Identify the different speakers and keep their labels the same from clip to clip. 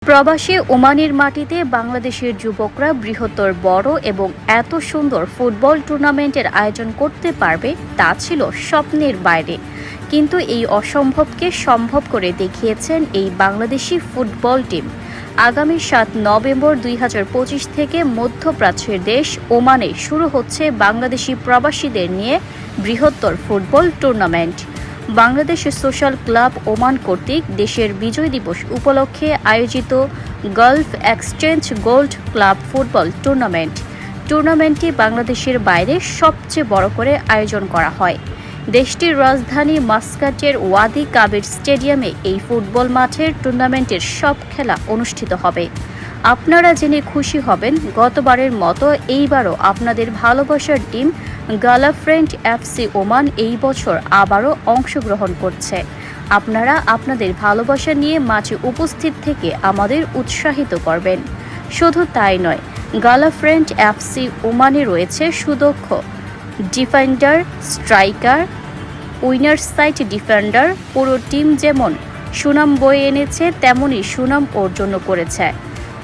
Speaker 1: প্রবাসী ওমানের মাটিতে বাংলাদেশের যুবকরা বৃহত্তর বড় এবং এত সুন্দর ফুটবল টুর্নামেন্টের আয়োজন করতে পারবে তা ছিল স্বপ্নের বাইরে। কিন্তু এই অসম্ভবকে সম্ভব করে দেখিয়েছেন এই বাংলাদেশি ফুটবল টিম। আগামী ৭ নভেম্বর ২০২৫ থেকে মধ্যপ্রাচ্যের দেশ ওমানে শুরু হচ্ছে বাংলাদেশি প্রবাসীদের নিয়ে বৃহত্তর football tournament. Bangladesh social club Oman কর্তৃক দেশের বিজয় দিবস উপলক্ষে আয়োজিত Gulf exchange gold club football টুর্নামেন্টটি বাংলাদেশের বাইরে সবচেয়ে বড় করে আয়োজন করা হয়। দেশটির রাজধানী মাস্কাটের ওয়াদি কাবির স্টেডিয়ামে এই ফুটবল মাঠের টুর্নামেন্টের সব খেলা অনুষ্ঠিত হবে। আপনারা জেনে খুশি হবেন, গতবারের মতো এইবারও আপনাদের ভালোবাসার টিম গালাফ্রেন্ড এফসি ওমান এই বছর আবারও অংশগ্রহণ করছে। আপনারা আপনাদের ভালোবাসা নিয়ে মাঠে উপস্থিত থেকে আমাদের উৎসাহিত করবেন। শুধু তাই নয়, গালাফ্রেন্ড এফসি ওমানে রয়েছে সুদক্ষ defender, striker, winner side defender. পুরো টিম যেমন সুনাম বয়ে এনেছে তেমনই সুনাম অর্জন করেছে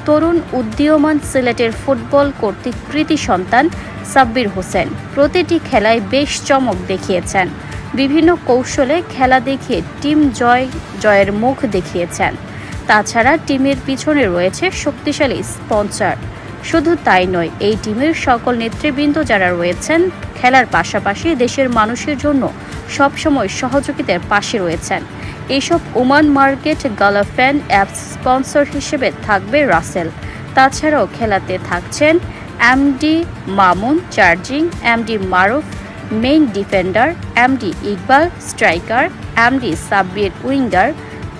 Speaker 1: তরুণ উদীয়মান সিলেটের ফুটবল কর্তৃক কৃতি সন্তান সাব্বির হোসেন। প্রতিটি খেলায় বেশ চমক দেখিয়েছেন। বিভিন্ন কৌশলে খেলা দেখিয়ে টিম জয়ের মুখ দেখিয়েছেন। তাছাড়া টিমের পিছনে রয়েছে শক্তিশালী স্পন্সর। শুধু তাই নয়, এই টিমের সকল নেতৃবৃন্দ যারা রয়েছেন খেলার পাশাপাশি দেশের মানুষের জন্য সবসময় সহযোগিতার পাশে রয়েছেন। এইসব ওমান মার্কেট গালাফ্যান অ্যাপস স্পন্সর হিসেবে থাকবে রাসেল। তাছাড়াও খেলাতে থাকছেন MD Mamun charging, MD Maruf main defender, MD Iqbal striker, MD Sabbir winger,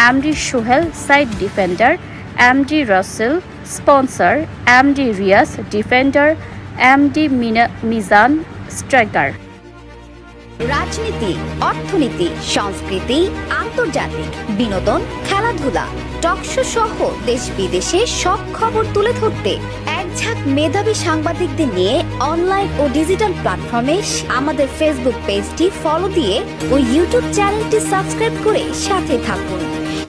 Speaker 1: MD Sohel side defender, MD Rasel sponsor, MD Riyas defender, MD Mizan striker.
Speaker 2: রাজনীতি, অর্থনীতি, সংস্কৃতি, আন্তর্জাতিক বিনোদন, খেলাধুলা, টকশো সহ দেশ বিদেশে সব খবর তুলে ধরতে এক ঝাঁক মেধাবী সাংবাদিকদের নিয়ে অনলাইন ও ডিজিটাল প্ল্যাটফর্মে আমাদের ফেসবুক পেজটি ফলো দিয়ে ও ইউটিউব চ্যানেলটি সাবস্ক্রাইব করে সাথে থাকুন।